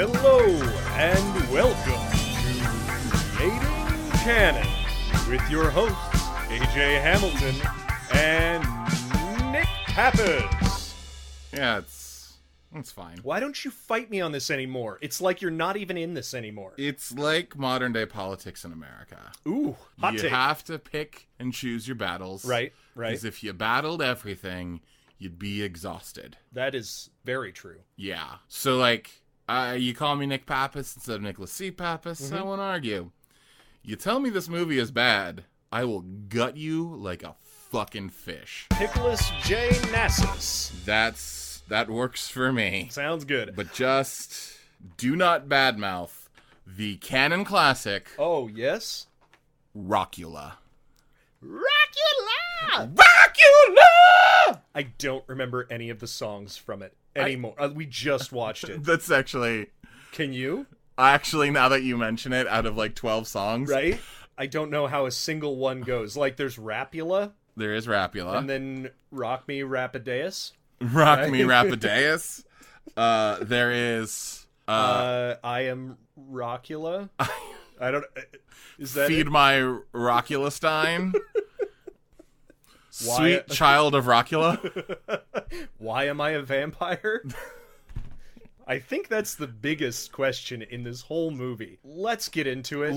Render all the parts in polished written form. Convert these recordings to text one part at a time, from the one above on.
Hello and welcome to Creating Canon with your hosts AJ Hamilton and Nick Pappas. Yeah, it's fine. Why don't you fight me on this anymore? It's like you're not even in this anymore. It's like modern day politics in America. Ooh, hot You take. have to pick and choose your battles. Right. Because if you battled everything, you'd be exhausted. That is very true. Yeah. So, you call me Nick Pappas instead of Nicholas C. Pappas, I won't argue. You tell me this movie is bad, I will gut you like a fucking fish. Nicholas J. Nassus. That works for me. Sounds good. But just do not badmouth the canon classic. Oh, yes? Rockula. Rockula! Rockula! I don't remember any of the songs from it anymore. We just watched it. That's actually... Can you? Actually, now that you mention it, out of 12 songs. Right? I don't know how a single one goes. Like, there's Rapula. There is Rapula. And then Rock Me Rapideus. Rock Me Rapideus. There is... I Am Rockula. I don't... Is that Feed it? My Rockula Stein. Sweet Child of Rockula. Why am I a vampire? I think that's the biggest question in this whole movie. Let's get into it.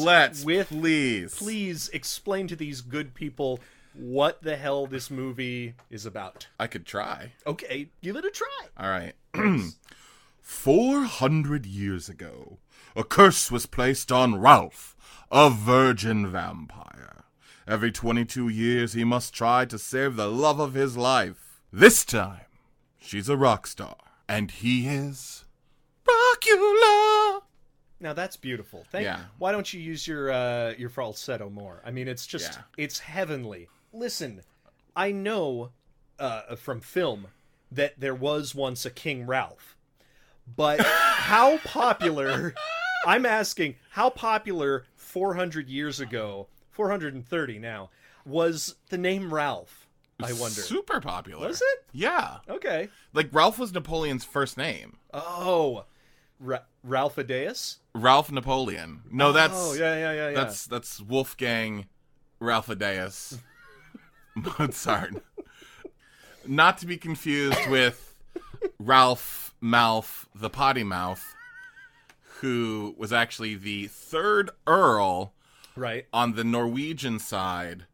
Please. Please explain to these good people what the hell this movie is about. I could try. Okay, give it a try. All right. 400 years ago, a curse was placed on Ralph, a virgin vampire. Every 22 years, he must try to save the love of his life. This time, she's a rock star, and he is Rockula. Now that's beautiful. Thank you. Yeah. Why don't you use your falsetto more? I mean, it's just it's heavenly. Listen, I know from film that there was once a King Ralph, but how popular? I'm asking, how popular 400 years ago, 430 now, was the name Ralph? I wonder. Super popular. Was it? Yeah. Okay. Ralph was Napoleon's first name. Oh, Ralph Adeus? Ralph Napoleon. No, that's... Oh, yeah. That's Wolfgang Ralphadeus Mozart. Not to be confused with Ralph Mouth, the Potty Mouth, who was actually the third Earl on the Norwegian side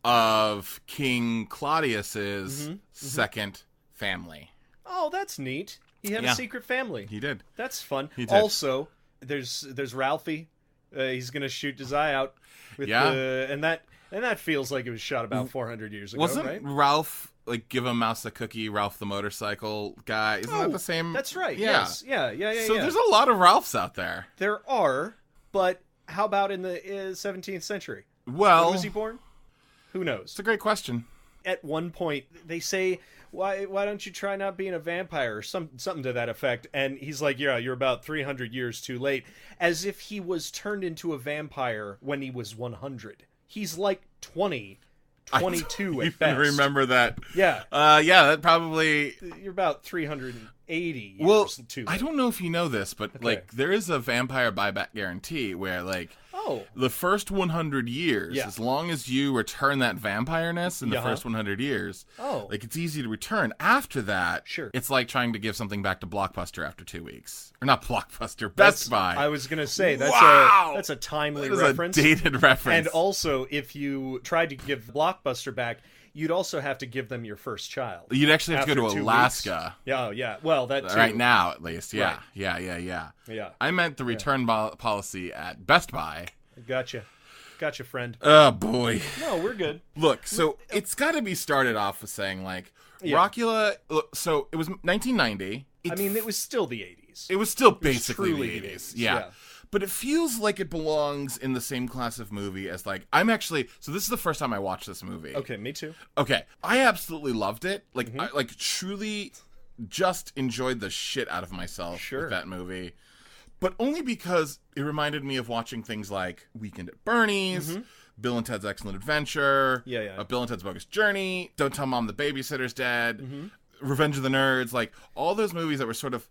of King Claudius's second family. Oh, that's neat. He had a secret family. He did. That's fun. He did. Also, there's Ralphie. He's gonna shoot his eye out. And that feels like it was shot about 400 years ago. Wasn't right? Ralph Give a Mouse a Cookie? Ralph the motorcycle guy? Isn't that the same? That's right. Yeah. Yes. Yeah. So there's a lot of Ralphs out there. There are, but how about in the 17th century? Well, when was he born? Who knows? It's a great question. At one point, they say, why don't you try not being a vampire or something to that effect? And he's like, yeah, you're about 300 years too late. As if he was turned into a vampire when he was 100. He's like 22 at best. I remember that. Yeah. That probably... You're about 380 years too late. I don't know if you know this, but there is a vampire buyback guarantee where the first 100 years, as long as you return that vampireness in the first 100 years, it's easy to return. After that, it's like trying to give something back to Blockbuster after 2 weeks. Or not Blockbuster, Best Buy. I was going to say, that's a timely reference. A dated reference. And also, if you tried to give Blockbuster back, you'd also have to give them your first child. You'd actually have to go to Alaska. Yeah. Well, that too. Right now, at least. Yeah. Right. Yeah. I meant the return policy at Best Buy. Gotcha, friend. Oh, boy. No, we're good. Look, so it's got to be started off with saying, Rockula... So it was 1990. It was still the 80s. It was still basically the 80s. Yeah. But it feels like it belongs in the same class of movie as, I'm actually... So this is the first time I watched this movie. Okay, me too. Okay. I absolutely loved it. I truly just enjoyed the shit out of myself with that movie. But only because it reminded me of watching things like Weekend at Bernie's, Bill and Ted's Excellent Adventure, Bill and Ted's Bogus Journey, Don't Tell Mom the Babysitter's Dead, Revenge of the Nerds, all those movies that were sort of,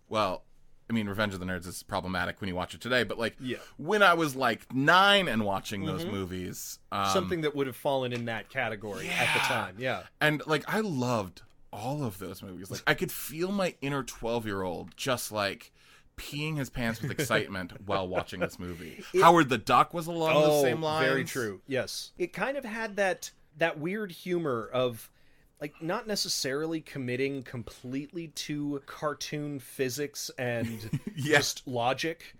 I mean, Revenge of the Nerds is problematic when you watch it today, but like when I was like 9 and watching those movies, something that would have fallen in that category at the time. Yeah. And like I loved all of those movies. Like I could feel my inner 12-year-old just like peeing his pants with excitement while watching this movie. Howard the Duck was along those same lines. Very true. Yes. It kind of had that weird humor of like not necessarily committing completely to cartoon physics and just logic,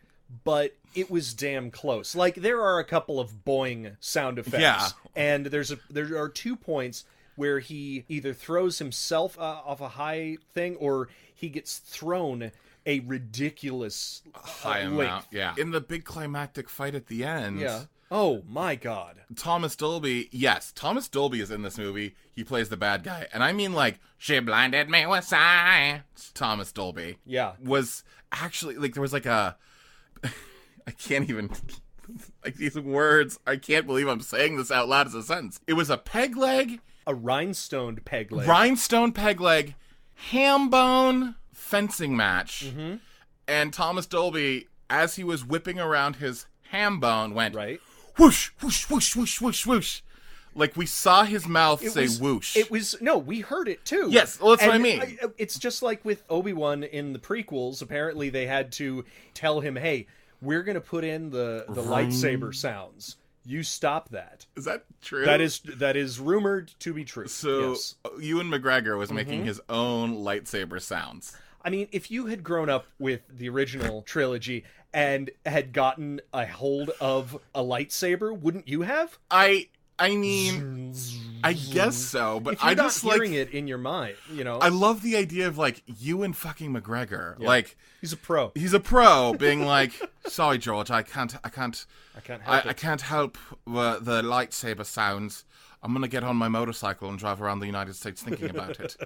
but it was damn close. Like there are a couple of boing sound effects, and there are 2 points where he either throws himself off a high thing or he gets thrown a ridiculous high amount. Yeah, in the big climactic fight at the end. Yeah. Oh, my God. Thomas Dolby, yes, Thomas Dolby is in this movie. He plays the bad guy. And I mean, like, she blinded me with science. Thomas Dolby. Yeah. Was actually, like, there was like a... I can't even... Like, these words, I can't believe I'm saying this out loud as a sentence. It was a peg leg. A rhinestoned peg leg. Rhinestone peg leg. Ham bone fencing match. Mm-hmm. And Thomas Dolby, as he was whipping around his ham bone, went... Right. Whoosh, whoosh, whoosh, whoosh, whoosh, whoosh. Like, we saw his mouth say whoosh. We heard it, too. Yes, well, that's what I mean. It's just like with Obi-Wan in the prequels. Apparently, they had to tell him, hey, we're going to put in the lightsaber sounds. You stop that. Is that true? That is rumored to be true. So, Ewan McGregor was making his own lightsaber sounds. I mean, if you had grown up with the original trilogy and had gotten a hold of a lightsaber, wouldn't you have? I mean, I guess so, but if you're I just not hearing it in your mind, you know. I love the idea of like Ewan fucking McGregor, like he's a pro. He's a pro, being like, sorry, George, I can't help the lightsaber sounds. I'm gonna get on my motorcycle and drive around the United States thinking about it.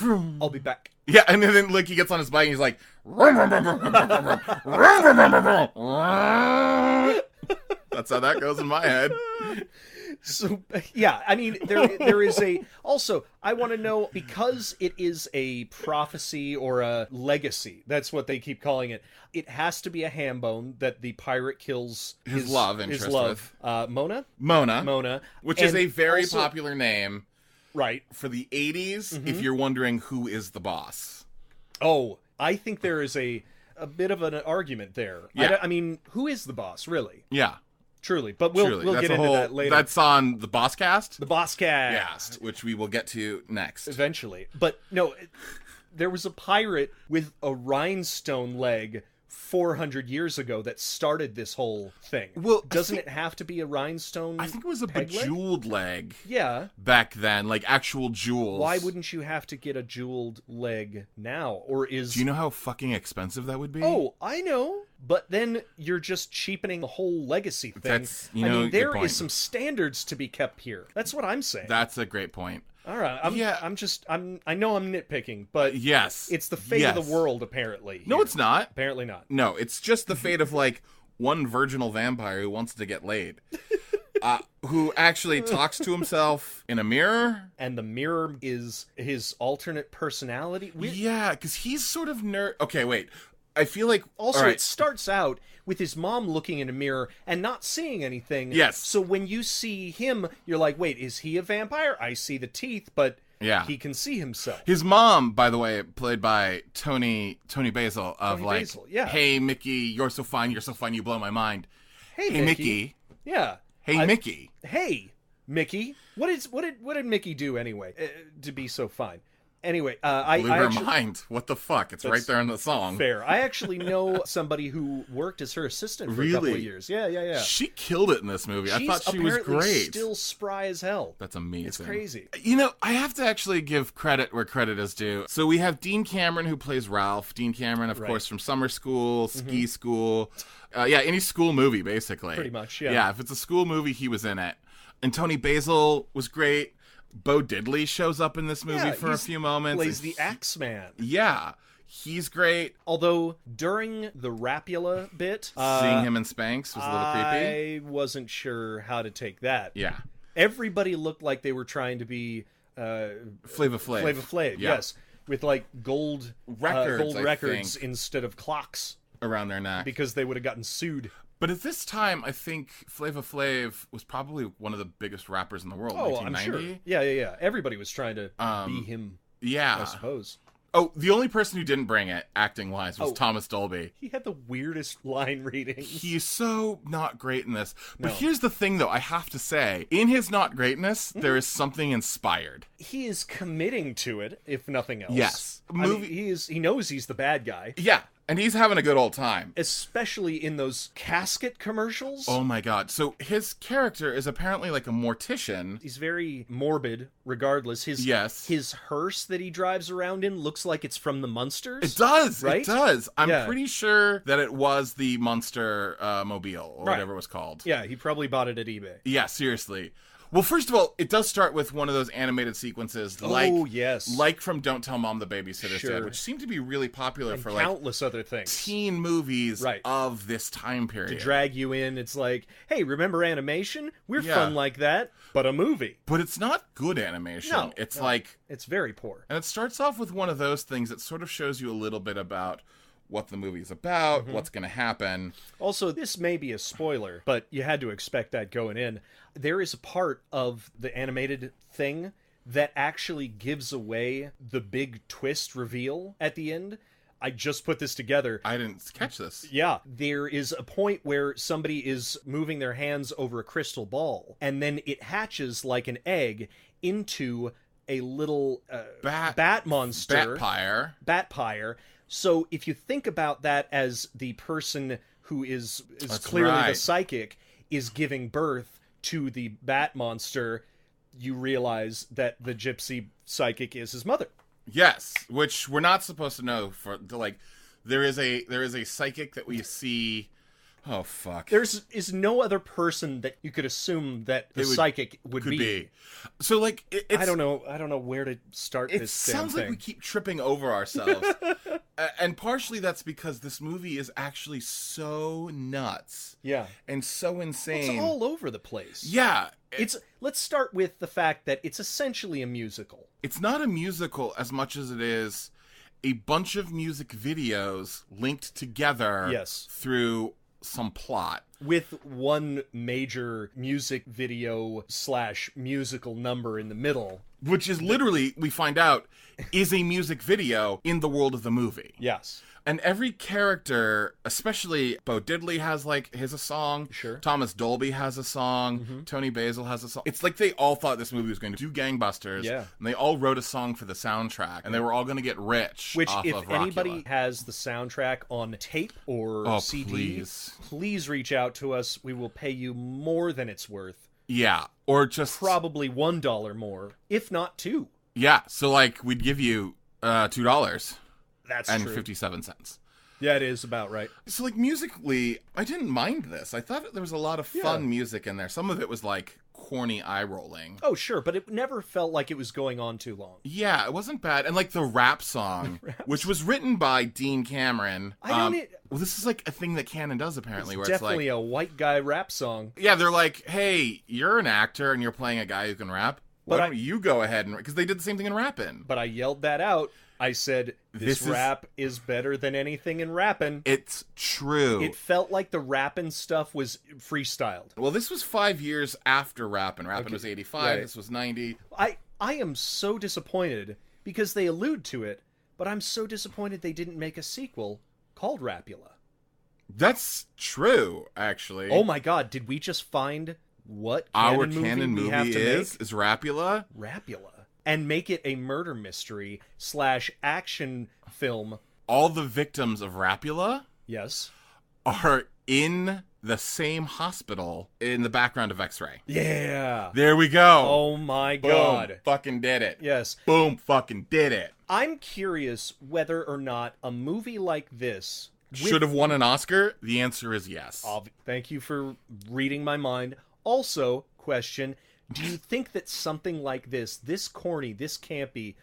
I'll be back. Yeah, and then like he gets on his bike and he's like, that's how that goes in my head. So yeah, I mean there is a also I want to know, because it is a prophecy or a legacy, that's what they keep calling it. It has to be a ham bone that the pirate kills his love interest with. Mona, which is a very popular name, right, for the 80s. If you're wondering who is the boss. Oh, I think there is a bit of an argument there. Yeah. I mean, who is the boss, really? Yeah. Truly, but we'll get into that later. That's on the Boss Cast? The Boss Cast. Yeah, which we will get to next. Eventually. But no, there was a pirate with a rhinestone leg 400 years ago that started this whole thing. Well, doesn't it have to be a rhinestone? I think it was a bejeweled leg. Yeah. Back then, like actual jewels. Why wouldn't you have to get a jeweled leg now? Or is... Do you know how fucking expensive that would be? Oh, I know. But then you're just cheapening the whole legacy thing. That's, I mean, there is some standards to be kept here. That's what I'm saying. That's a great point. All right. I know I'm nitpicking, but yes, it's the fate of the world, apparently. No, it's not. Apparently not. No, it's just the fate of, like, one virginal vampire who wants to get laid. Who actually talks to himself in a mirror. And the mirror is his alternate personality. Yeah, because he's sort of Okay, wait. I feel like... Also, it starts out with his mom looking in a mirror and not seeing anything. Yes. So when you see him, you're like, wait, is he a vampire? I see the teeth, but he can see himself. His mom, by the way, played by Tony Basil, of hey, Mickey, you're so fine, you blow my mind. Hey Mickey. Yeah. Hey, Mickey. Hey, Mickey. What did Mickey do anyway to be so fine? Anyway, mind. What the fuck? It's right there in the song. Fair. I actually know somebody who worked as her assistant for a couple of years. Yeah. She killed it in this movie. I thought she was great. Still spry as hell. That's amazing. It's crazy. You know, I have to actually give credit where credit is due. So we have Dean Cameron, who plays Ralph. Dean Cameron, of course, from Summer School, Ski School. Any school movie, basically. Pretty much, yeah. Yeah, if it's a school movie, he was in it. And Tony Basil was great. Bo Diddley shows up in this movie for a few moments. Plays the Axeman. Yeah, he's great. Although during the Rapula bit, seeing him in Spanx was a little creepy. I wasn't sure how to take that. Yeah, everybody looked like they were trying to be Flava Flav. Yes. with like gold records instead of clocks around their neck because they would have gotten sued. But at this time, I think Flava Flav was probably one of the biggest rappers in the world. Oh, I'm sure. Yeah. Everybody was trying to be him. Yeah, I suppose. Oh, the only person who didn't bring it, acting-wise, was Thomas Dolby. He had the weirdest line readings. He's so not great in this. But here's the thing, though, I have to say. In his not greatness, there is something inspired. He is committing to it, if nothing else. Yes. I mean, he knows he's the bad guy. Yeah. And he's having a good old time. Especially in those casket commercials. Oh my god. So his character is apparently like a mortician. He's very morbid, regardless. His hearse that he drives around in looks like it's from the Munsters. It does, right? It does. I'm pretty sure that it was the Munster mobile, or whatever it was called. Yeah, he probably bought it at eBay. Yeah, seriously. Well, first of all, it does start with one of those animated sequences, like from Don't Tell Mom the Babysitter's Dead, which seemed to be really popular and for countless other things, teen movies of this time period. To drag you in, it's like, hey, remember animation? We're fun like that, but a movie. But it's not good animation. No, it's like it's very poor, and it starts off with one of those things that sort of shows you a little bit about what the movie's about, what's going to happen. Also, this may be a spoiler, but you had to expect that going in. There is a part of the animated thing that actually gives away the big twist reveal at the end. I just put this together. I didn't catch this. Yeah. There is a point where somebody is moving their hands over a crystal ball, and then it hatches like an egg into a little bat monster. Bat-pyre. So if you think about that as the person who is clearly the psychic is giving birth to the bat monster, you realize that the gypsy psychic is his mother. Yes, which we're not supposed to know. There is a psychic that we see. Oh fuck! Is no other person that you could assume that the psychic would be. So like, I don't know where to start this. It sounds like we keep tripping over ourselves, and partially that's because this movie is actually so nuts, and so insane. It's all over the place. Yeah, let's start with the fact that it's essentially a musical. It's not a musical as much as it is a bunch of music videos linked together. Through some plot, with one major music video / musical number in the middle, which is literally, we find out, is a music video in the world of the movie. Yes. And every character, especially Bo Diddley has a song. Sure. Thomas Dolby has a song. Tony Basil has a song. It's like they all thought this movie was going to do gangbusters. Yeah. And they all wrote a song for the soundtrack. And they were all going to get rich off of Rockula. If anybody has the soundtrack on tape or CD, please reach out to us. We will pay you more than it's worth. Yeah. Or just probably $1 more, if not $2. Yeah. So we'd give you $2. That's and true. 57 cents. Yeah, it is about right. So, musically, I didn't mind this. I thought there was a lot of fun music in there. Some of it was, corny eye-rolling. Oh, sure, but it never felt like it was going on too long. Yeah, it wasn't bad. And, the rap song, which was written by Dean Cameron. Well, this is, a thing that Canon does, apparently. It's where definitely a white guy rap song. Yeah, they're like, hey, you're an actor and you're playing a guy who can rap. Why don't you go ahead and... Because they did the same thing in Rappin'. But I yelled that out. I said, this rap is better than anything in Rappin'. It's true. It felt like the Rappin' stuff was freestyled. Well, this was 5 years after Rappin'. Rappin' was 85, right. This was 90. I am so disappointed, because they allude to it, but I'm so disappointed they didn't make a sequel called Rapula. That's true, actually. Oh my god, did we just find what our canon movie is Rapula? Rapula. And make it a murder mystery / action film. All the victims of Rapula, are in the same hospital in the background of X-Ray. Yeah. There we go. Oh my god. Boom, fucking did it. Yes. Boom, fucking did it. I'm curious whether or not a movie like this should have won an Oscar. The answer is yes. Thank you for reading my mind. Also, question... Do you think that something like this corny, this campy,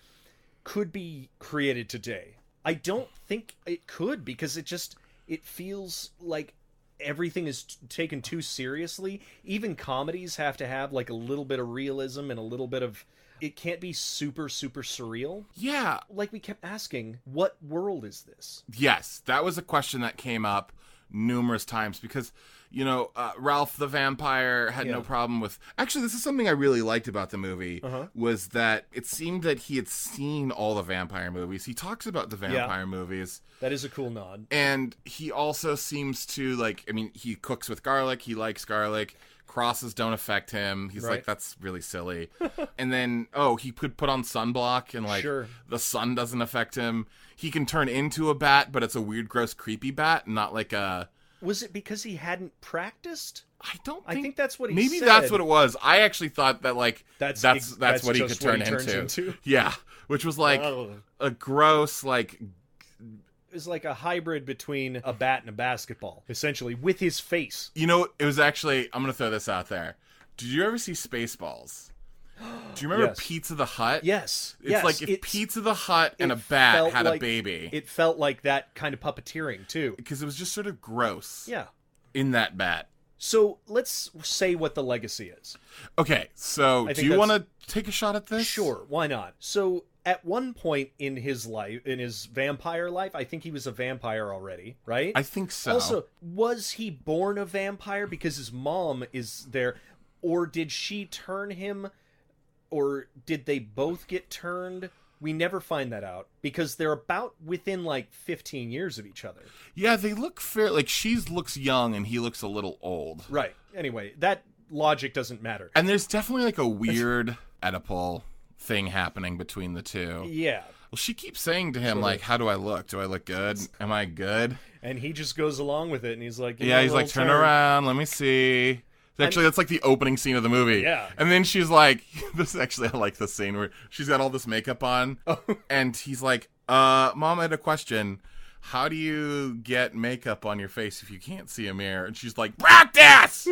could be created today? I don't think it could, because it feels like everything is taken too seriously. Even comedies have to have a little bit of realism and a little bit of it can't be super, super surreal. Yeah. Like we kept asking, what world is this? Yes, that was a question that came up numerous times because, Ralph the vampire had no problem with... Actually, this is something I really liked about the movie, was that it seemed that he had seen all the vampire movies. He talks about the vampire movies. That is a cool nod. And he also seems to, he cooks with garlic. He likes garlic. Crosses don't affect him. He's like, that's really silly. And then, he could put on sunblock and, the sun doesn't affect him. He can turn into a bat, but it's a weird, gross, creepy bat, not like a... Was it because he hadn't practiced? I think that's what he maybe said. That's what it was. I actually thought that, that's what he could turn into. Yeah, which was, a gross, It was like a hybrid between a bat and a basketball, essentially, with his face. It was actually... I'm going to throw this out there. Did you ever see Spaceballs? Do you remember Pizza the Hut? Yes. It's like if Pizza the Hut and a bat had a baby. It felt like that kind of puppeteering, too. Because it was just sort of gross. Yeah. In that bat. So let's say what the legacy is. Okay, so do you want to take a shot at this? Sure, why not? So at one point in his life, in his vampire life, I think he was a vampire already, right? I think so. Also, was he born a vampire because his mom is there? Or did she turn him... Or did they both get turned? We never find that out because they're about within 15 years of each other. Yeah, they look fair. She looks young and he looks a little old. Right. Anyway, that logic doesn't matter. And there's definitely a weird Oedipal thing happening between the two. Yeah. Well, she keeps saying to him, how do I look? Do I look good? Am I good? And he just goes along with it and he's like... Yeah, he's like, turn around, let me see... Actually, that's the opening scene of the movie. Yeah. And then she's like, I like this scene where she's got all this makeup on. Oh. And he's like, Mom, I had a question. How do you get makeup on your face if you can't see a mirror? And she's like, practice!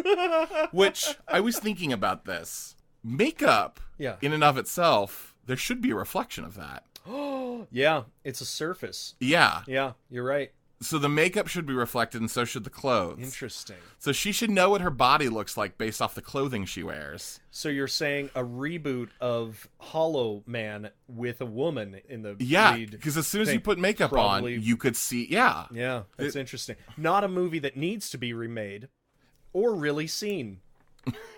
Which, I was thinking about this. Makeup, in and of itself, there should be a reflection of that. Oh, yeah. It's a surface. Yeah. Yeah, you're right. So the makeup should be reflected, and so should the clothes. Interesting. So she should know what her body looks like based off the clothing she wears. So you're saying a reboot of Hollow Man with a woman in the lead? Because as soon as you put makeup on, you could see... Yeah. Yeah, that's interesting. Not a movie that needs to be remade or really seen.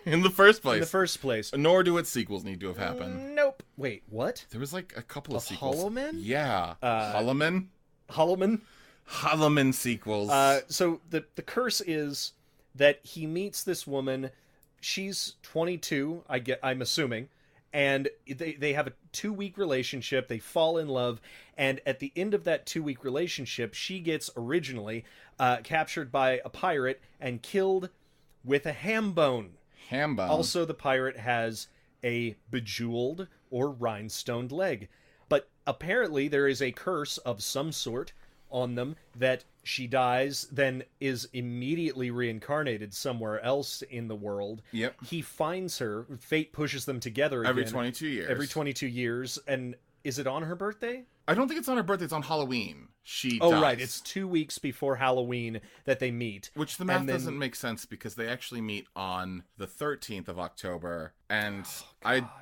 In the first place. In the first place. Nor do its sequels need to have happened. Nope. Wait, what? There was a couple of sequels. Hollow Man? Yeah. Hollow Man? Hollow Man? Holloman sequels. So the curse is that he meets this woman. She's 22, I'm assuming, and they have a 2-week relationship. They fall in love, and at the end of that 2-week relationship, she gets originally captured by a pirate and killed with a ham bone. Ham bone. Also, the pirate has a bejeweled or rhinestoned leg, but apparently there is a curse of some sort on them that she dies, then is immediately reincarnated somewhere else in the world. Yep. He finds her. Fate pushes them together again. Every 22 years. Every 22 years. And is it on her birthday? I don't think it's on her birthday. It's on Halloween. She dies. Oh, right. It's 2 weeks before Halloween that they meet. Which the math doesn't make sense because they actually meet on the 13th of October. And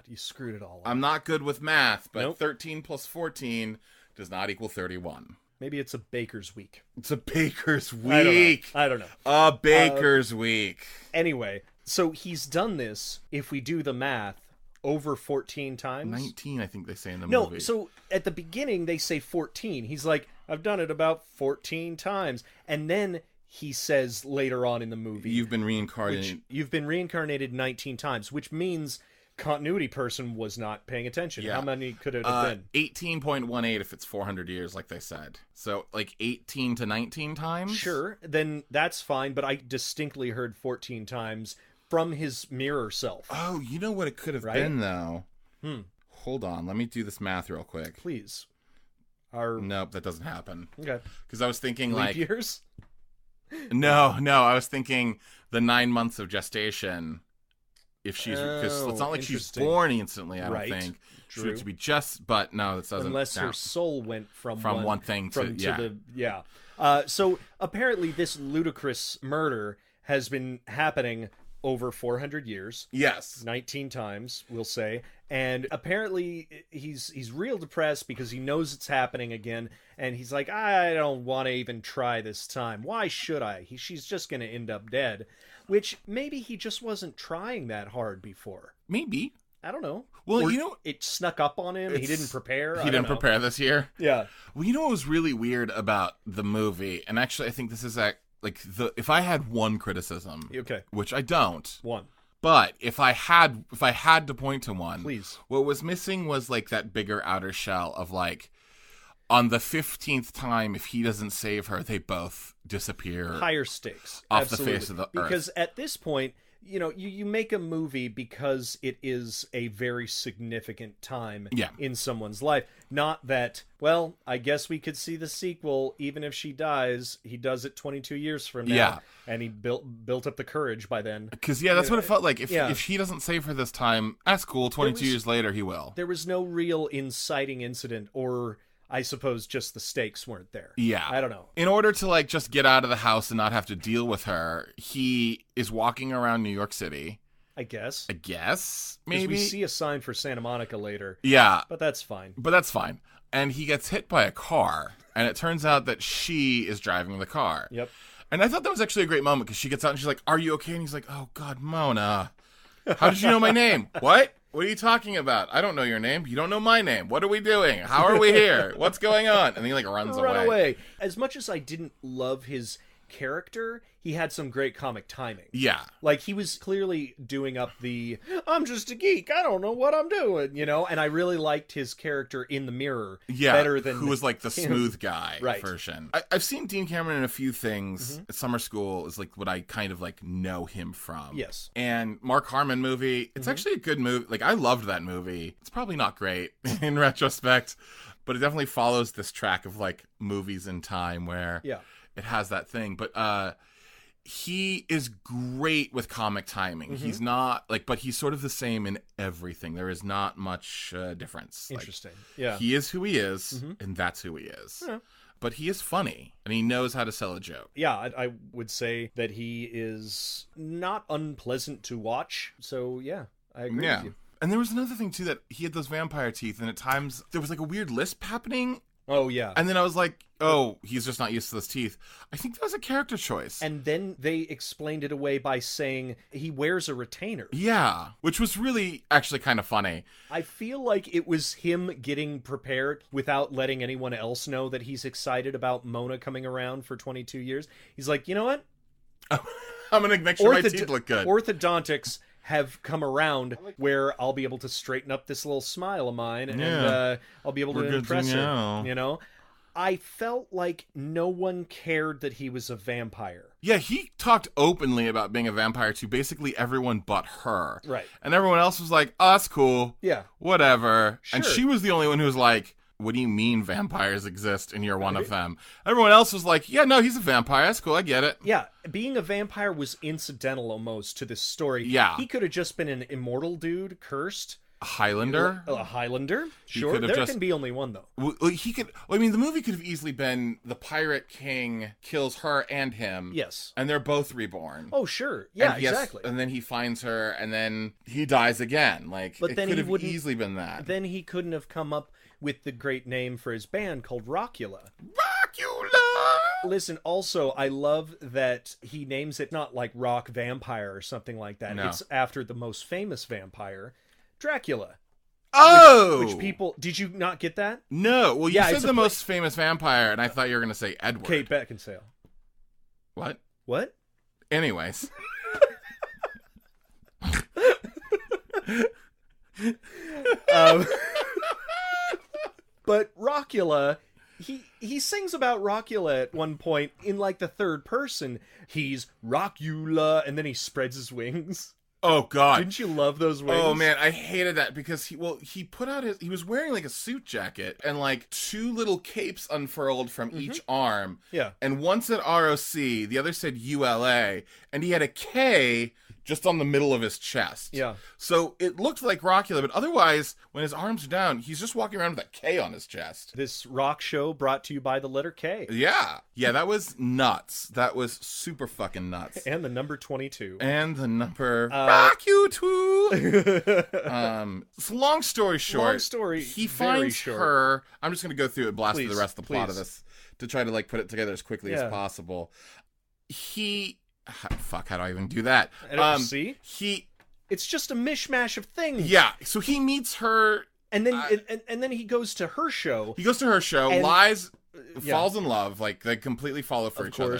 you screwed it all up. I'm not good with math, but 13 plus 14 does not equal 31. Maybe it's a baker's week. It's a baker's week. I don't know. A baker's week. Anyway, so he's done this, if we do the math, over 14 times. 19, I think they say in the No, movie. so at the beginning, they say 14. He's like, I've done it about 14 times. And then he says later on in the movie... You've been reincarnated. You've been reincarnated 19 times, which means... continuity person was not paying attention. Yeah. How many could it have been? 18.18 if it's 400 years, like they said. So, 18 to 19 times? Sure, then that's fine, but I distinctly heard 14 times from his mirror self. Oh, you know what it could have been, though? Hold on, let me do this math real quick. Please. Nope, that doesn't happen. Okay. Because I was thinking, Leap years? No, I was thinking the 9 months of gestation... If she's, because it's not like she's born instantly, I don't think. True. She would be just, but no, that doesn't. Unless her soul went from one thing to so apparently this ludicrous murder has been happening over 400 years. Yes. 19 times, we'll say. And apparently he's real depressed because he knows it's happening again. And he's like, I don't want to even try this time. Why should I? She's just going to end up dead. Which maybe he just wasn't trying that hard before. Maybe. I don't know. Well, or it snuck up on him. He didn't prepare. He didn't prepare this year. Yeah. Well, you know what was really weird about the movie? And actually, I think this is if I had one criticism, okay, which I don't, one, but if I had to point to one, please, what was missing was like that bigger outer shell of like, on the 15th time, if he doesn't save her, they both disappear. Higher stakes off absolutely. The face of the earth. Because at this point, you know, you make a movie because it is a very significant time in someone's life. Not that, well, I guess we could see the sequel, even if she dies. He does it 22 years from now. Yeah. And he built up the courage by then. Because, that's what it felt like. If he doesn't save her this time, that's cool. 22 years later, he will. There was no real inciting incident, or I suppose just the stakes weren't there. Yeah. I don't know. In order to, like, just get out of the house and not have to deal with her, he is walking around New York City. I guess. Maybe. We see a sign for Santa Monica later. Yeah. But that's fine. And he gets hit by a car, and it turns out that she is driving the car. Yep. And I thought that was actually a great moment, because she gets out and she's like, are you okay? And he's like, oh, God, Mona. How did you know my name? What? What are you talking about? I don't know your name. You don't know my name. What are we doing? How are we here? What's going on? And he like runs away. As much as I didn't love his character, he had some great comic timing. Yeah. Like, he was clearly doing up the, I'm just a geek, I don't know what I'm doing, you know? And I really liked his character in the mirror better than... who was like the smooth guy right. version. I've seen Dean Cameron in a few things. Mm-hmm. Summer School is like what I kind of like know him from. Yes. And Mark Harmon movie, it's actually a good movie. Like, I loved that movie. It's probably not great in retrospect, but it definitely follows this track of like movies in time where it has that thing. But he is great with comic timing. Mm-hmm. He's not like, but he's sort of the same in everything. There is not much difference. Interesting. Like, he is who he is, and that's who he is. Yeah. But he is funny, and he knows how to sell a joke. Yeah, I would say that he is not unpleasant to watch. So, yeah, I agree with you. And there was another thing, too, that he had those vampire teeth, and at times there was like a weird lisp happening. Oh, yeah. And then I was like, oh, he's just not used to those teeth. I think that was a character choice. And then they explained it away by saying he wears a retainer. Yeah, which was really actually kind of funny. I feel like it was him getting prepared without letting anyone else know that he's excited about Mona coming around for 22 years. He's like, you know what? I'm going to make sure my teeth look good. Orthodontics have come around where I'll be able to straighten up this little smile of mine, and I'll be able to impress her. You know, I felt like no one cared that he was a vampire. Yeah, he talked openly about being a vampire to basically everyone but her. Right. And everyone else was like, oh, that's cool. Yeah. Whatever. Sure. And she was the only one who was like, what do you mean vampires exist and you're one of them? Everyone else was like, yeah, no, he's a vampire. That's cool. I get it. Yeah. Being a vampire was incidental almost to this story. Yeah. He could have just been an immortal dude, cursed. A Highlander? A Highlander? Sure. There can be only one, though. Well, he could. I mean, the movie could have easily been the pirate king kills her and him. Yes. And they're both reborn. Oh, sure. Yeah, exactly. And then he finds her, and then he dies again. Like, but then it could have easily been that. Then he couldn't have come up with the great name for his band called Rockula. Rockula! Listen, also, I love that he names it not like Rock Vampire or something like that. No. It's after the most famous vampire, Dracula. Oh! Which people... Did you not get that? No. Well, you said the most famous vampire, and I thought you were going to say Edward. Kate Beckinsale. What? What? Anyways. But Rockula... He sings about Rockula at one point in like the third person. He's Rockula, and then he spreads his wings. Oh God! Didn't you love those wings? Oh man, I hated that because he put out he was wearing like a suit jacket and like two little capes unfurled from each arm. Yeah. And one said ROC, the other said ULA, and he had a K just on the middle of his chest. Yeah. So it looked like Rockula, but otherwise, when his arms are down, he's just walking around with a K on his chest. This rock show brought to you by the letter K. Yeah. Yeah, that was nuts. That was super fucking nuts. And the number 22. And the number rock you too. So long story short. Long story. He finds her. I'm just going to go through and blast through the rest of the plot of this to try to like put it together as quickly as possible. Fuck, how do I even do that? See? It's just a mishmash of things. Yeah, so he meets her. And then and then he goes to her show. He goes to her show, lies, falls in love, like they completely fall for each other.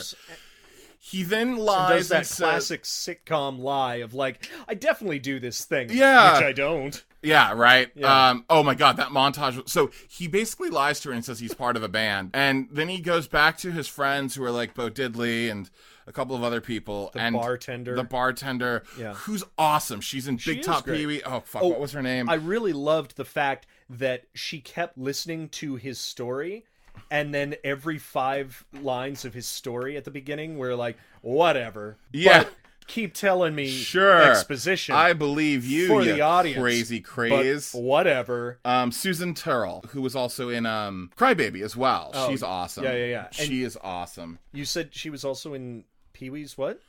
He then lies and does that classic sitcom lie of like, I definitely do this thing, which yeah, I don't. Yeah, right. Yeah. Oh my god, that montage. So he basically lies to her and says he's part of a band, and then he goes back to his friends who are like Bo Diddley and a couple of other people, the bartender, who's awesome. She's in Big Top Pee Wee. Oh fuck, what was her name? I really loved the fact that she kept listening to his story. And then every 5 lines of his story at the beginning were like, whatever. Yeah. But keep telling me sure. exposition. I believe you, for the audience. Crazy craze. But whatever. Susan Turrell, who was also in Crybaby as well. Oh, she's awesome. Yeah. She is awesome. You said she was also in Pee-wee's what?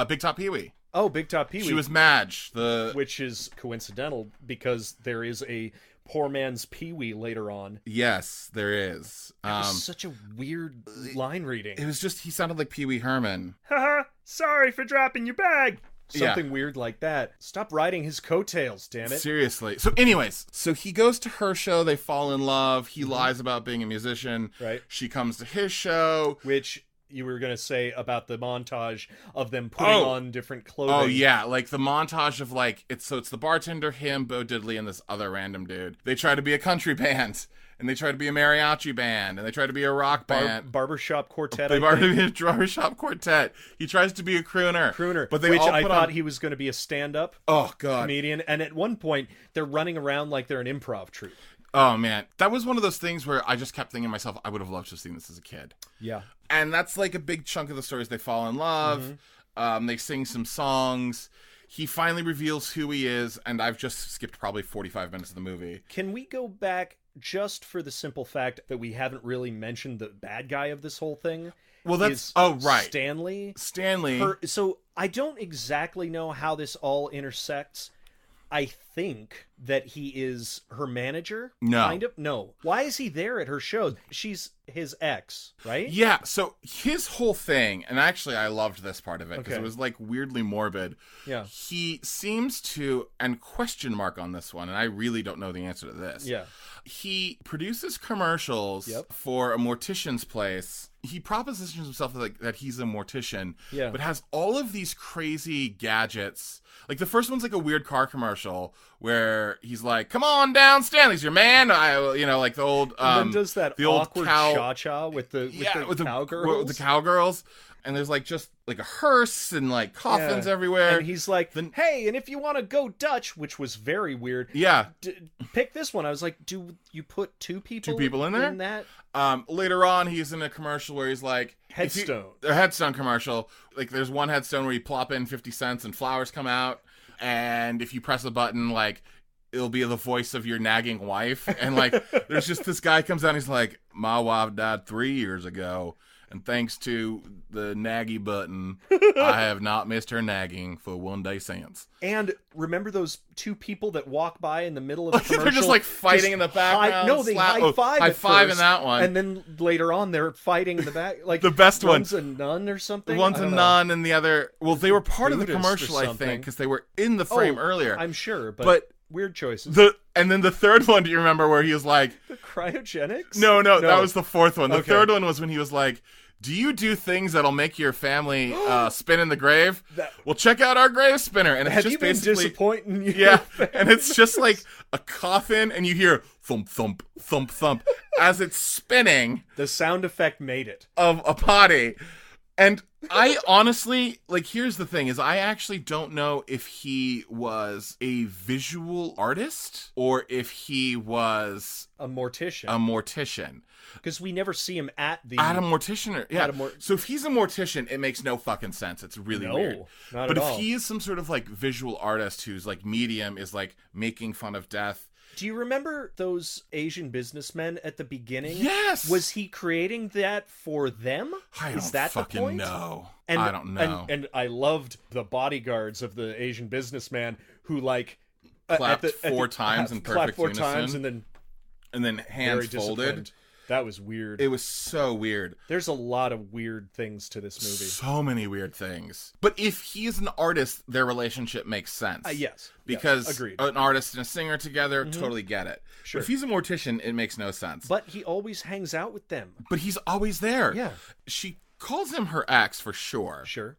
Big Top Pee Wee. Oh, Big Top Pee Wee. She was Madge. Which is coincidental because there is a poor man's Pee-wee later on. Yes, there is. That was such a weird line reading. It was just, he sounded like Pee Wee Herman. Haha, sorry for dropping your bag. Something weird like that. Stop riding his coattails, damn it. Seriously. So anyways, so he goes to her show, they fall in love, he lies about being a musician. Right. She comes to his show. Which you were going to say about the montage of them putting on different clothing. Oh, yeah. Like the montage of like, it's the bartender, him, Bo Diddley, and this other random dude. They try to be a country band, and they try to be a mariachi band, and they try to be a rock band. Barbershop quartet. They try to be a barbershop quartet. He tries to be a crooner. But which I thought he was going to be a stand-up comedian. And at one point, they're running around like they're an improv troupe. Oh, man. That was one of those things where I just kept thinking to myself, I would have loved to have seen this as a kid. Yeah. And that's like a big chunk of the story is they fall in love. Mm-hmm. They sing some songs. He finally reveals who he is, and I've just skipped probably 45 minutes of the movie. Can we go back just for the simple fact that we haven't really mentioned the bad guy of this whole thing? Well, that's... Stanley. So I don't exactly know how this all intersects. I think that he is her manager. No. Kind of? No. Why is he there at her shows? She's his ex, right? Yeah, so his whole thing, and actually I loved this part of it, because it was like weirdly morbid. Yeah. He seems to, and question mark on this one, and I really don't know the answer to this. Yeah. He produces commercials for a mortician's place. He propositions himself like that he's a mortician, but has all of these crazy gadgets. Like the first one's like a weird car commercial where he's like, "Come on down, Stanley's your man." Like the old and then does that awkward cha-cha with the cowgirls. With the cowgirls. And there's like just like a hearse and like coffins everywhere. And he's like, hey, and if you want to go Dutch, which was very weird. Yeah. Pick this one. I was like, do you put two people in there? In that? Later on, he's in a commercial where he's like... Headstone. A Headstone commercial. Like there's one Headstone where you plop in 50 cents and flowers come out. And if you press a button, like... it'll be the voice of your nagging wife. And like, there's just this guy comes out and he's like, my wife died 3 years ago. And thanks to the naggy button, I have not missed her nagging for one day since. And remember those two people that walk by in the middle of the commercial? They're just like fighting in the background. They high-five high-five in that one. And then later on, they're fighting in the back. Like the best one. One's a nun or something? One's a nun and the other... Well, they were part of the commercial, I think, because they were in the frame earlier. I'm sure, but weird choices. And then the third one, do you remember where he was like... The cryogenics? No, that was the fourth one. The third one was when he was like... Do you do things that'll make your family spin in the grave? Well, check out our grave spinner. And it's have just you been basically disappointing you? Yeah, and it's just like a coffin, and you hear thump, thump, thump, thump as it's spinning. The sound effect made it of a potty. And I honestly, like, here's the thing, is I actually don't know if he was a visual artist or if he was... a mortician. A mortician. Because we never see him at a mortician. Yeah. So if he's a mortician, it makes no fucking sense. It's really weird. Not but at if all. he is some sort of, like, visual artist whose, like, medium is, like, making fun of death... Do you remember those Asian businessmen at the beginning? Yes! Was he creating that for them? Is that the point? Know. And, I don't know. And I loved the bodyguards of the Asian businessman who, like... clapped four times in perfect unison. Times and then hands folded. That was weird. It was so weird. There's a lot of weird things to this movie. So many weird things. But if he is an artist, their relationship makes sense. Yes. Because agreed. An artist and a singer together, totally get it. Sure. But if he's a mortician, it makes no sense. But he always hangs out with them. But he's always there. Yeah. She calls him her ex for sure. Sure.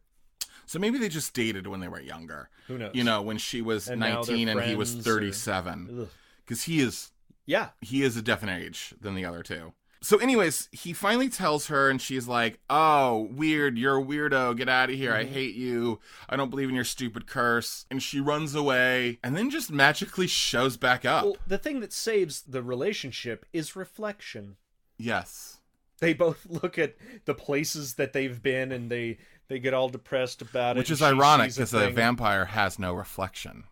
So maybe they just dated when they were younger. Who knows? You know, when she was 19 and he was 37. Because he is a different age than the other two. So anyways, he finally tells her, and she's like, oh, weird, you're a weirdo, get out of here, I hate you, I don't believe in your stupid curse. And she runs away, and then just magically shows back up. Well, the thing that saves the relationship is reflection. Yes. They both look at the places that they've been, and they get all depressed about it. Which is ironic, because a vampire has no reflection.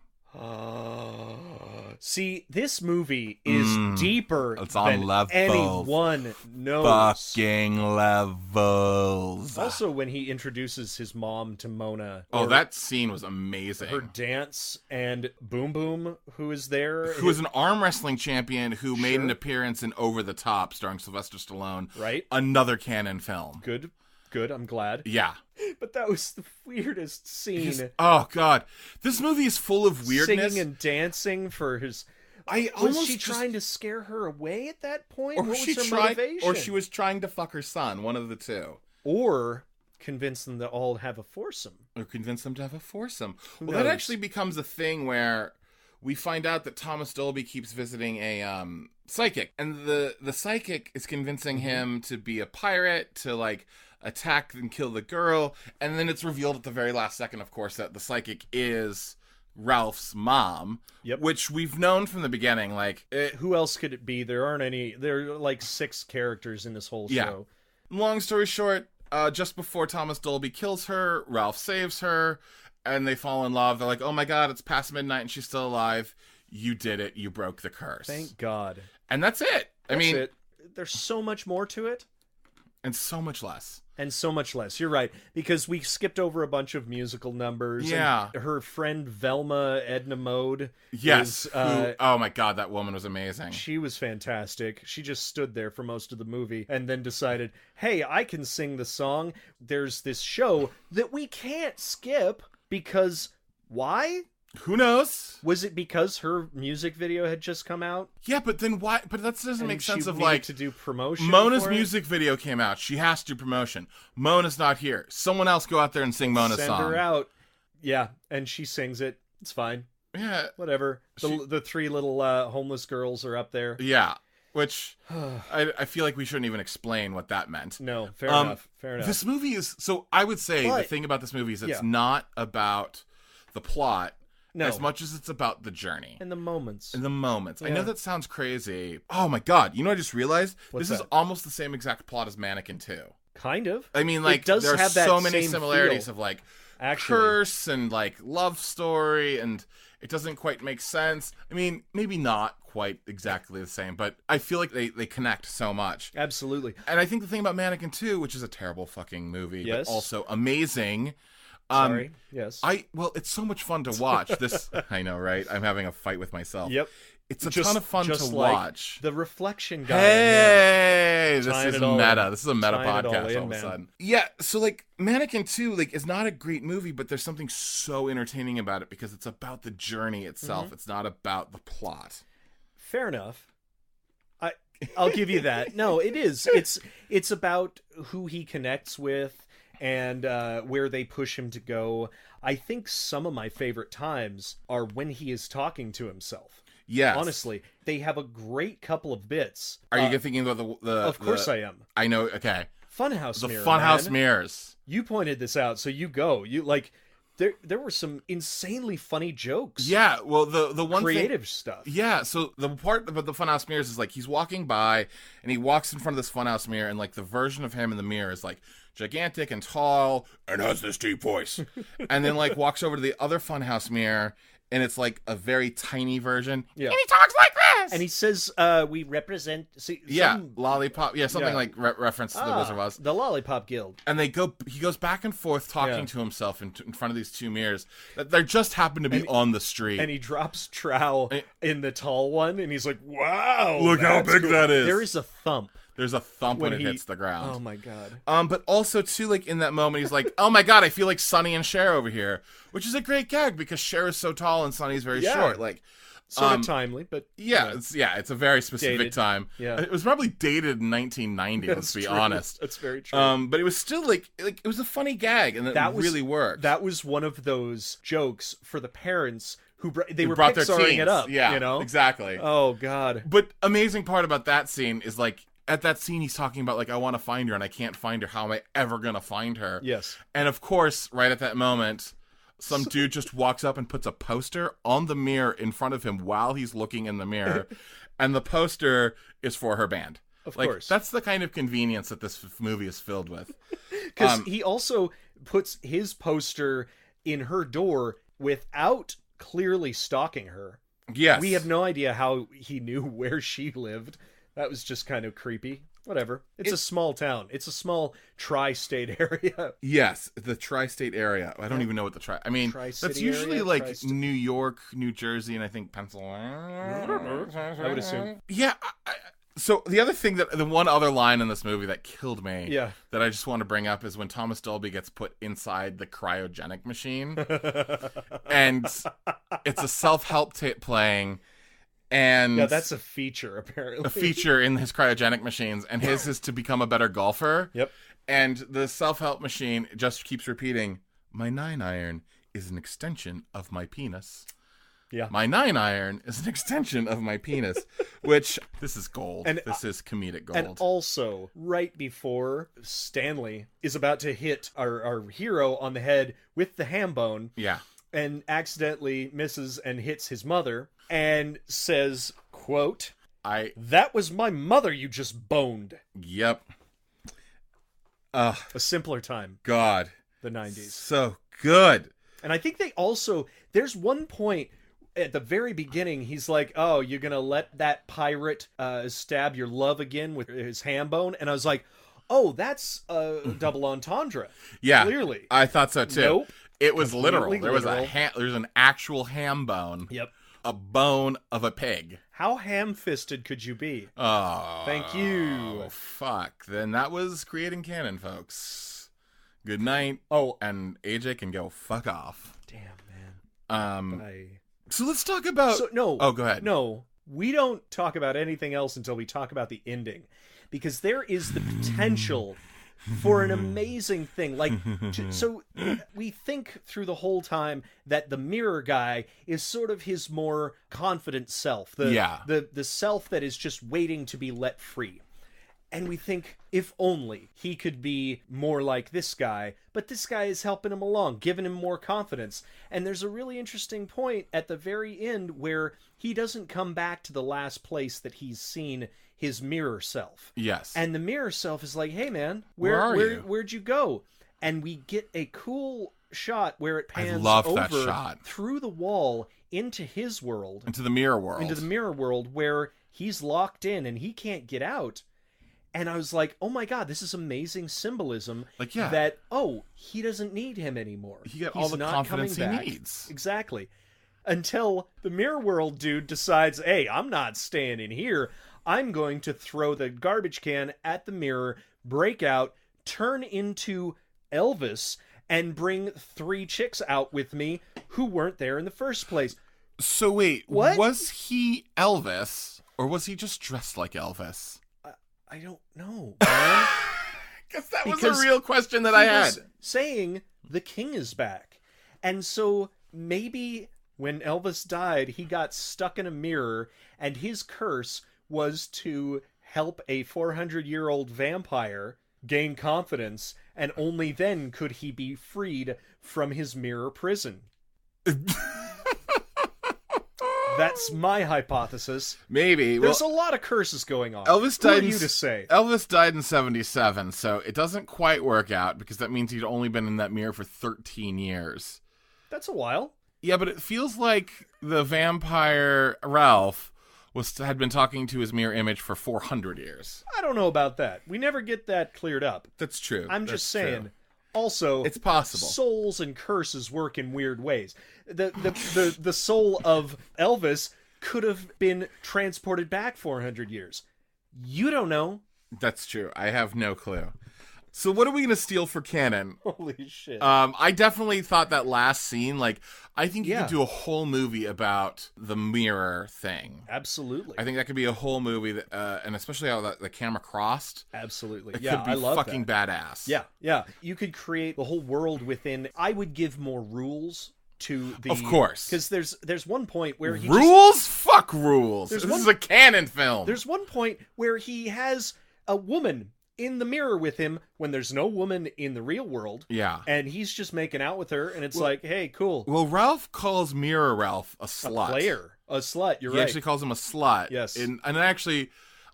See, this movie is deeper than levels. anyone knows. Fucking levels. Also, when he introduces his mom to Mona. Oh, that scene was amazing. Her dance, and Boom Boom, who is there. Who is an arm wrestling champion who made an appearance in Over the Top, starring Sylvester Stallone. Right. Another canon film. Good, I'm glad. Yeah. But that was the weirdest scene. Oh, God. This movie is full of weirdness. Singing and dancing for his... Was she trying to scare her away at that point? Or what was her motivation? Or she was trying to fuck her son, one of the two. Or convince them to all have a foursome. Well, that actually becomes a thing where we find out that Thomas Dolby keeps visiting a psychic. And the psychic is convincing him to be a pirate, to, like... attack and kill the girl, and then it's revealed at the very last second, of course, that the psychic is Ralph's mom, which we've known from the beginning. Like, who else could it be? There aren't any. There are like 6 characters in this whole show. Long story short, just before Thomas Dolby kills her, Ralph saves her, and they fall in love. They're like, oh my god, it's past midnight and she's still alive. You did it. You broke the curse. Thank God. And that's it. There's so much more to it. And so much less. And so much less. You're right. Because we skipped over a bunch of musical numbers. Yeah. And her friend Velma Edna Mode. Yes. Oh my god, that woman was amazing. She was fantastic. She just stood there for most of the movie and then decided, hey, I can sing the song. There's this show that we can't skip because why? Who knows? Was it because her music video had just come out? Yeah, but then why? But that doesn't make sense. Of like to do promotion. Mona's music video came out. She has to do promotion. Mona's not here. Someone else go out there and sing Mona's song. Send her out. Yeah, and she sings it. It's fine. Yeah, whatever. The 3 little homeless girls are up there. Yeah, which I feel like we shouldn't even explain what that meant. No, fair enough. This movie is so. I would say the thing about this movie is it's not about the plot. No. As much as it's about the journey. And the moments. Yeah. I know that sounds crazy. Oh my god, you know what I just realized? This is almost the same exact plot as Mannequin 2. Kind of. I mean, like, there are so many similarities of, like, curse and, like, love story, and it doesn't quite make sense. I mean, maybe not quite exactly the same, but I feel like they connect so much. Absolutely. And I think the thing about Mannequin 2, which is a terrible fucking movie, but also amazing... Sorry. Yes. It's so much fun to watch. This I know, right? I'm having a fight with myself. Yep. It's a ton of fun to watch. The reflection guy. Hey, this is meta. This is a meta podcast all of a sudden. Yeah, so like Mannequin 2 like is not a great movie, but there's something so entertaining about it because it's about the journey itself. It's not about the plot. Fair enough. I'll give you that. No, it is. It's about who he connects with. And where they push him to go. I think some of my favorite times are when he is talking to himself. Yes. Honestly, they have a great couple of bits. Are you thinking about the Of course I am. I know, okay. Funhouse mirror. The Funhouse mirrors. You pointed this out, so you go. You like there were some insanely funny jokes. Yeah, well, the one creative stuff. Yeah, so the part about the Funhouse mirrors is like he's walking by and he walks in front of this Funhouse mirror, and like the version of him in the mirror is like gigantic and tall and has this deep voice, and then like walks over to the other Funhouse mirror. And it's like a very tiny version. Yeah. And he talks like this. And he says, we represent... Lollipop. Yeah, something like reference to the Wizard of Oz. The Lollipop Guild. And he goes back and forth talking to himself in front of these two mirrors. They just happen to be on the street. And he drops trowel in the tall one. And he's like, wow. Look how big that is. There is a thump. There's a thump when it hits the ground. Oh my god. But also too, like in that moment, he's like, "Oh my god, I feel like Sonny and Cher over here," which is a great gag because Cher is so tall and Sonny's very short. Like, sort of timely, but it's a very specific dated. Time. Yeah, it was probably dated in 1990. Let's be honest. That's very true. But it was still like it was a funny gag, and that really worked. That was one of those jokes for the parents. Who were brought their Pixaring teens. it up. Yeah, you know exactly. Oh god. But amazing part about that scene is like. At that scene, he's talking about, like, I want to find her, and I can't find her. How am I ever going to find her? Yes. And, of course, right at that moment, some dude just walks up and puts a poster on the mirror in front of him while he's looking in the mirror. And the poster is for her band. Of course. That's the kind of convenience that this movie is filled with. Because he also puts his poster in her door without clearly stalking her. Yes. We have no idea how he knew where she lived. That was just kind of creepy. Whatever. It's a small town. It's a small tri-state area. Yes, the tri-state area. I don't even know what I mean, that's usually area? Like New York, New Jersey, and I think Pennsylvania. I would assume. Yeah. So the other thing the one other line in this movie that killed me, that I just want to bring up is when Thomas Dolby gets put inside the cryogenic machine, and it's a self-help tape playing. And that's a feature, apparently. A feature in his cryogenic machines, and his is to become a better golfer. Yep. And the self-help machine just keeps repeating, "My 9-iron is an extension of my penis." Yeah. My 9-iron is an extension of my penis. Which, this is gold. And this is comedic gold. And also, right before Stanley is about to hit our hero on the head with the ham bone. Yeah. And accidentally misses and hits his mother. And says, quote, that was my mother you just boned. Yep. A simpler time. God. The 90s. So good. And I think they also, there's one point at the very beginning, he's like, oh, you're going to let that pirate stab your love again with his ham bone? And I was like, oh, that's a double entendre. Yeah. Clearly. I thought so too. Nope. It was literal. There's an actual ham bone. Yep. A bone of a pig. How ham-fisted could you be? Oh. Thank you. Fuck. Then that was creating canon, folks. Good night. Oh. And AJ can go fuck off. Damn, man. Bye. So let's talk about... Oh, go ahead. No, we don't talk about anything else until we talk about the ending. Because there is the potential... for an amazing thing. So we think through the whole time that the mirror guy is sort of his more confident self. The self that is just waiting to be let free. And we think, if only he could be more like this guy, but this guy is helping him along, giving him more confidence. And there's a really interesting point at the very end where he doesn't come back to the last place that he's seen his mirror self. Yes. And the mirror self is like, hey man, where'd you go? And we get a cool shot where it pans over through the wall into his world. Into the mirror world. Into the mirror world where he's locked in and he can't get out. And I was like, oh my god, this is amazing symbolism. That, he doesn't need him anymore. He got all the confidence he needs. Exactly. Until the mirror world dude decides, hey, I'm not staying in here. I'm going to throw the garbage can at the mirror, break out, turn into Elvis, and bring 3 chicks out with me who weren't there in the first place. So wait, what? Was he Elvis, or was he just dressed like Elvis? I don't know, man. Because that was a real question that I had. Saying the king is back. And so maybe when Elvis died, he got stuck in a mirror, and his curse was to help a 400-year-old vampire gain confidence, and only then could he be freed from his mirror prison. That's my hypothesis. Maybe. There's a lot of curses going on. Elvis Who died are you to say? Elvis died in 1977, so it doesn't quite work out because that means he'd only been in that mirror for 13 years. That's a while. Yeah, but it feels like the vampire Ralph had been talking to his mirror image for 400 years. I don't know about that. We never get that cleared up. That's true. I'm just saying. True. Also, it's possible. Souls and curses work in weird ways. The soul of Elvis could have been transported back 400 years. You don't know. That's true. I have no clue. So what are we going to steal for canon? Holy shit. I definitely thought that last scene, like, I think you could do a whole movie about the mirror thing. Absolutely. I think that could be a whole movie, that, and especially how the camera crossed. Absolutely. It could be fucking badass. Yeah, yeah. You could create the whole world within. I would give more rules to the... Of course. Because there's one point where he Rules? Fuck rules. This is a canon film. There's one point where he has a woman in the mirror with him when there's no woman in the real world. Yeah. And he's just making out with her, and it's like, hey, cool. Well, Ralph calls Mirror Ralph a slut. A player. A slut, you're right. He actually calls him a slut. Yes. And actually,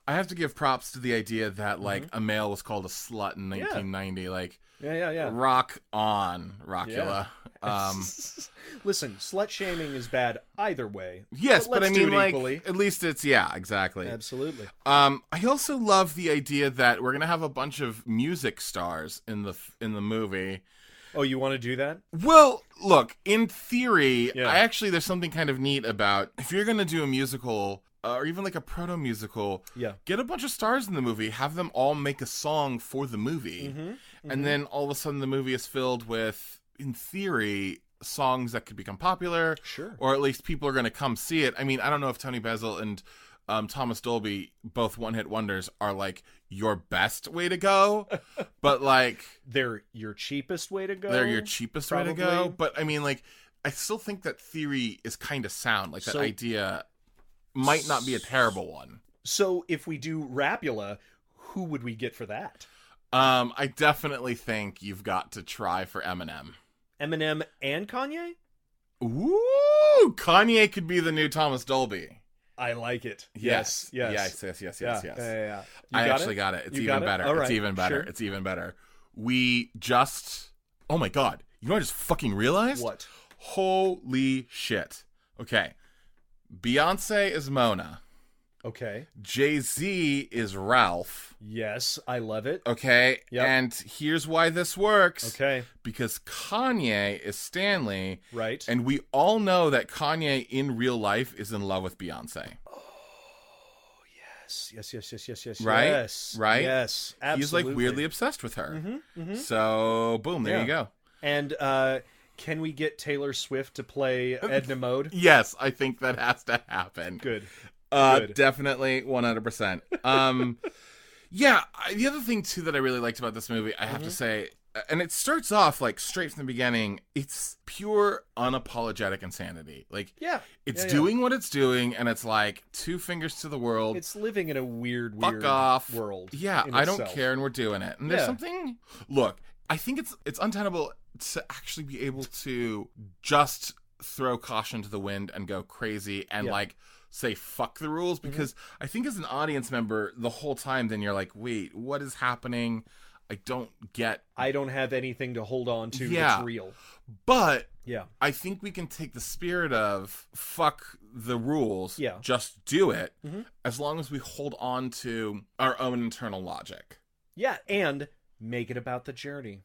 I have to give props to the idea that, like, a male was called a slut in 1990. Yeah. Like, yeah. Rock on, Rockula. Yeah. Listen, slut shaming is bad either way. Yes, but I mean, like, equally. at least it's, yeah, exactly. Absolutely. I also love the idea that we're gonna have a bunch of music stars in the movie. Oh, you want to do that? Well, look, in theory, there's something kind of neat about if you're gonna do a musical. Or even like a proto-musical, get a bunch of stars in the movie, have them all make a song for the movie, and then all of a sudden the movie is filled with, in theory, songs that could become popular, or at least people are going to come see it. I mean, I don't know if Tony Basil and Thomas Dolby, both one-hit wonders, are like your best way to go, but like... They're your cheapest way to go? They're your cheapest way to go, but I mean, like, I still think that theory is kind of sound, like that idea... might not be a terrible one. So if we do Rapula, who would we get for that? I definitely think you've got to try for Eminem. Eminem and Kanye? Ooh, Kanye could be the new Thomas Dolby. I like it. Yes. Yeah. I actually got it. It's even better. Right. It's even better. Sure. It's even better. We just... Oh my God. You know what I just fucking realized? What? Holy shit. Okay. Beyonce is Mona. Okay. Jay-Z is Ralph. Yes, I love it. Okay. Yep. And here's why this works. Okay. Because Kanye is Stanley. Right. And we all know that Kanye in real life is in love with Beyonce. Oh, yes. Right? Yes. Right? Yes, absolutely. He's like weirdly obsessed with her. So, boom, there you go. And, can we get Taylor Swift to play Edna Mode? Yes, I think that has to happen. Good. Definitely 100%. The other thing too that I really liked about this movie, I have to say, and it starts off like straight from the beginning, it's pure unapologetic insanity. Like, it's doing what it's doing, and it's like 2 fingers to the world. It's living in a weird off world. Yeah, I don't care, and we're doing it. And there's something. Look, I think it's untenable to actually be able to just throw caution to the wind and go crazy and like say fuck the rules, because I think as an audience member the whole time then you're like, wait, what is happening? I don't have anything to hold on to that's real. But I think we can take the spirit of fuck the rules, just do it, as long as we hold on to our own internal logic. Yeah, and make it about the journey.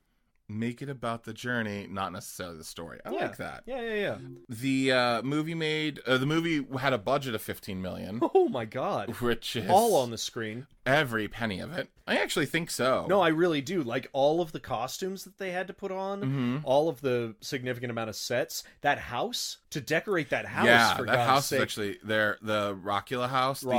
Make it about the journey, not necessarily the story. I like that. Yeah. The movie had a budget of $15 million. Oh my God! Which is all on the screen. Every penny of it. I actually think so. No, I really do. Like all of the costumes that they had to put on, all of the significant amount of sets, that house to decorate that house. Yeah, for that God's house sake. is actually the Rockula house. The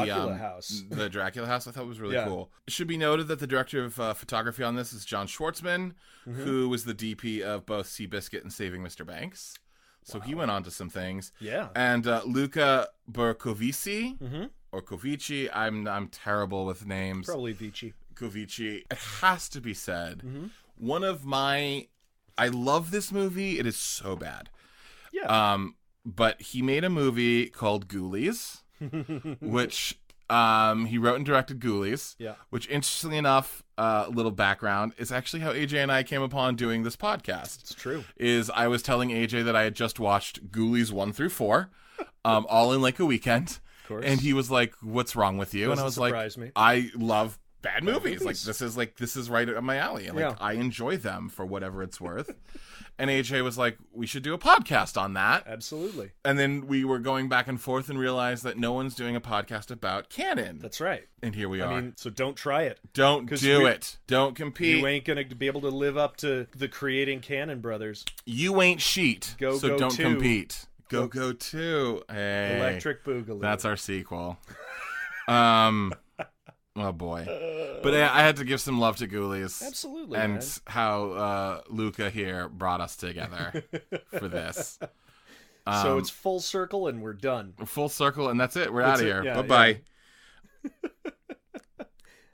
Dracula house. I thought was really cool. It should be noted that the director of photography on this is John Schwartzman, who was the DP of both Seabiscuit and Saving Mr. Banks. So he went on to some things. Yeah. And Luca Bercovici, or Covici, I'm terrible with names. Probably Vici. Govici, it has to be said, I love this movie. It is so bad. Yeah. But he made a movie called Ghoulies, which he wrote and directed Ghoulies. Yeah. Which, interestingly enough, a little background, is actually how AJ and I came upon doing this podcast. It's true. Is I was telling AJ that I had just watched Ghoulies 1 through 4, all in like a weekend. Of course. And he was like, "What's wrong with you?" And I was like, "I love bad movies. Like this is right up my alley. And I enjoy them for whatever it's worth." And AJ was like, "We should do a podcast on that." Absolutely. And then we were going back and forth and realized that no one's doing a podcast about canon. That's right. And here we are. I mean, so don't try it. Don't do it. Don't compete. You ain't going to be able to live up to the Creating Canon brothers. You ain't sheet. So don't 2. Compete. Go 2. Hey. Electric Boogaloo. That's our sequel. Oh boy. But I had to give some love to Ghoulies. Absolutely. And man. how Luca here brought us together for this. So it's full circle and we're done. Full circle and that's it. We're out of here. Yeah, bye-bye. Yeah.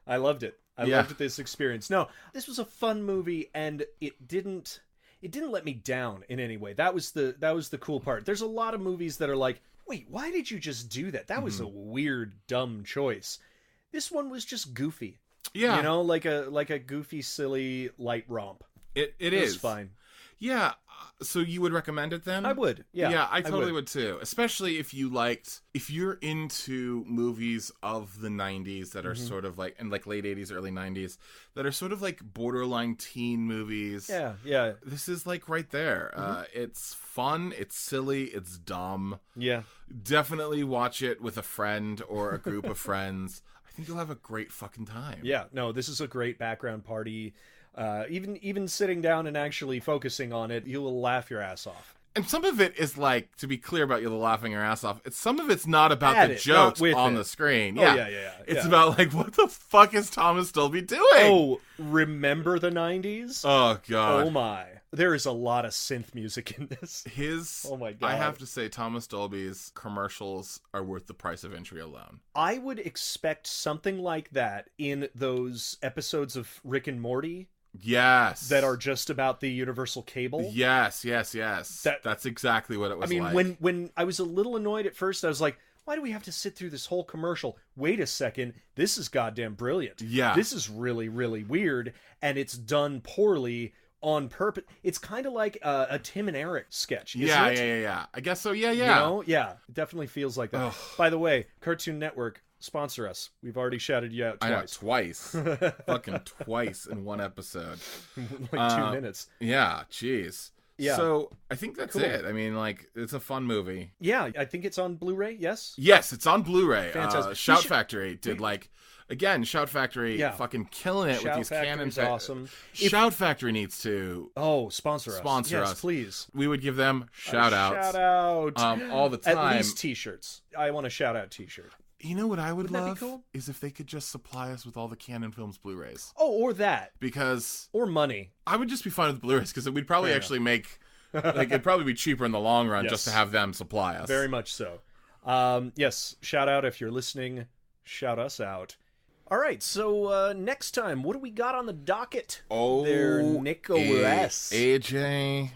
I loved it. I loved this experience. No, this was a fun movie and it didn't let me down in any way. That was the cool part. There's a lot of movies that are like, wait, why did you just do that? That was a weird, dumb choice. This one was just goofy. Yeah. You know, like a goofy, silly, light romp. It is. It's fine. Yeah. So you would recommend it then? I would. Yeah. Yeah, I totally would too. Especially if you're into movies of the 90s that are sort of like, and like late 80s, early 90s, that are sort of like borderline teen movies. Yeah, yeah. This is like right there. It's fun, it's silly, it's dumb. Yeah. Definitely watch it with a friend or a group of friends. I think you'll have a great fucking time. Yeah, no, this is a great background party. Even sitting down and actually focusing on it, you'll laugh your ass off. And some of it is like, to be clear about you laughing your ass off, some of it's not about the jokes on the screen. Yeah. It's about like, what the fuck is Thomas Dolby doing? Oh, remember the 90s? Oh, God. Oh, my. There is a lot of synth music in this. Oh, my God. I have to say, Thomas Dolby's commercials are worth the price of entry alone. I would expect something like that in those episodes of Rick and Morty. Yes. That are just about the universal cable. Yes. That's exactly what it was like. I mean, when I was a little annoyed at first, I was like, why do we have to sit through this whole commercial? Wait a second. This is goddamn brilliant. Yeah. This is really, really weird, and it's done poorly on purpose. It's kind of like a Tim and Eric sketch, isn't it? Yeah. I guess so, yeah. You know? Yeah, it definitely feels like that. Ugh. By the way, Cartoon Network, sponsor us. We've already shouted you out twice. I know, twice. Fucking twice in one episode. Like 2 minutes. Yeah, jeez. Yeah. So, I think that's it. I mean, like, it's a fun movie. Yeah, I think it's on Blu-ray, yes? Yes, it's on Blu-ray. Fantastic. Shout Factory did, like... Again, Shout Factory fucking killing it with these canons. Awesome. Shout Factory needs to sponsor us. Yes, please. We would give them shout-outs. Shout-out. All the time. At least T-shirts. I want a shout-out T-shirt. You know what I would love? Cool? Is if they could just supply us with all the Canon Films Blu-rays. Oh, or that. Or money. I would just be fine with Blu-rays because we'd probably actually make... like, it'd probably be cheaper in the long run just to have them supply us. Very much so. Yes, shout-out if you're listening. Shout us out. All right, so next time, what do we got on the docket? Oh, there, Nicholas. AJ,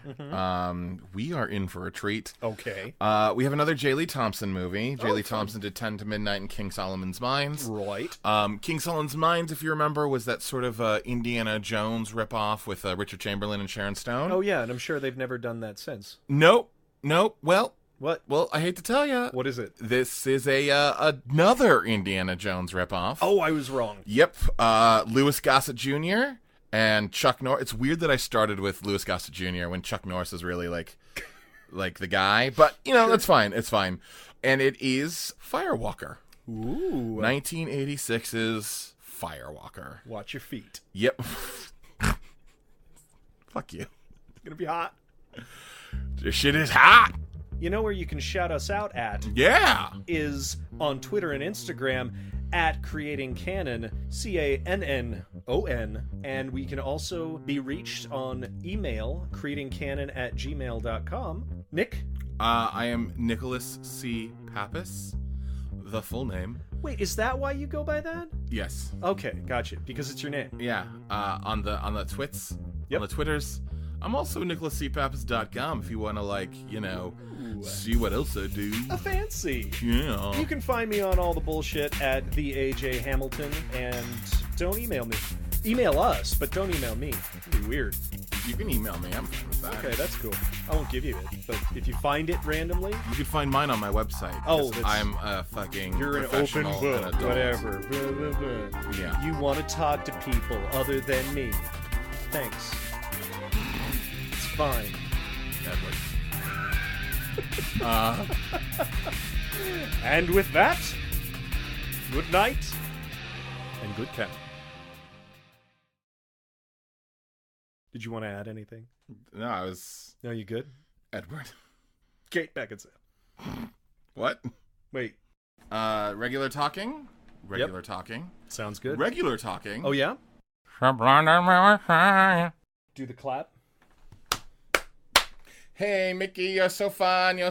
we are in for a treat. Okay. We have another J. Lee Thompson movie. J. Lee Thompson did 10 to Midnight and King Solomon's Mines. Right. King Solomon's Mines, if you remember, was that sort of Indiana Jones ripoff with Richard Chamberlain and Sharon Stone. Oh, yeah, and I'm sure they've never done that since. Nope. Well... What? Well, I hate to tell you. What is it? This is another Indiana Jones ripoff. Oh, I was wrong. Yep. Louis Gossett Jr. and Chuck Norris. It's weird that I started with Louis Gossett Jr. when Chuck Norris is really like the guy. But, you know, that's fine. It's fine. And it is Firewalker. Ooh. 1986's Firewalker. Watch your feet. Yep. Fuck you. It's going to be hot. This shit is hot. You know where you can shout us out at? Yeah. Is on Twitter and Instagram at Creating Canon, CANNON. And we can also be reached on email, creatingcanon@gmail.com. Nick? I am Nicholas C. Pappas, the full name. Wait, is that why you go by that? Yes. Okay, gotcha. Because it's your name. Yeah. On the twits, on the Twitters. I'm also NicholasCPappas.com if you want to, see what else I do. Fancy. Yeah. You can find me on all the bullshit at the AJ Hamilton, and don't email me. Email us, but don't email me. It'd be weird. You can email me. I'm fine with that. Okay, that's cool. I won't give you it, but if you find it randomly, you can find mine on my website. Oh, I'm a fucking you're an open book, whatever. Blah, blah, blah. Yeah. You want to talk to people other than me. Thanks. It's fine. Edward. And with that, good night and good count. Did you want to add anything? No, No, you good? Edward. Kate Beckinsale. What? Wait. Regular talking? Regular talking. Sounds good. Regular talking. Oh, yeah? Do the clap. Hey, Mickey, you're so fun, you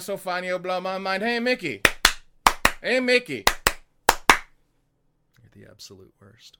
blow my mind. Hey, Mickey. Hey, Mickey. You're the absolute worst.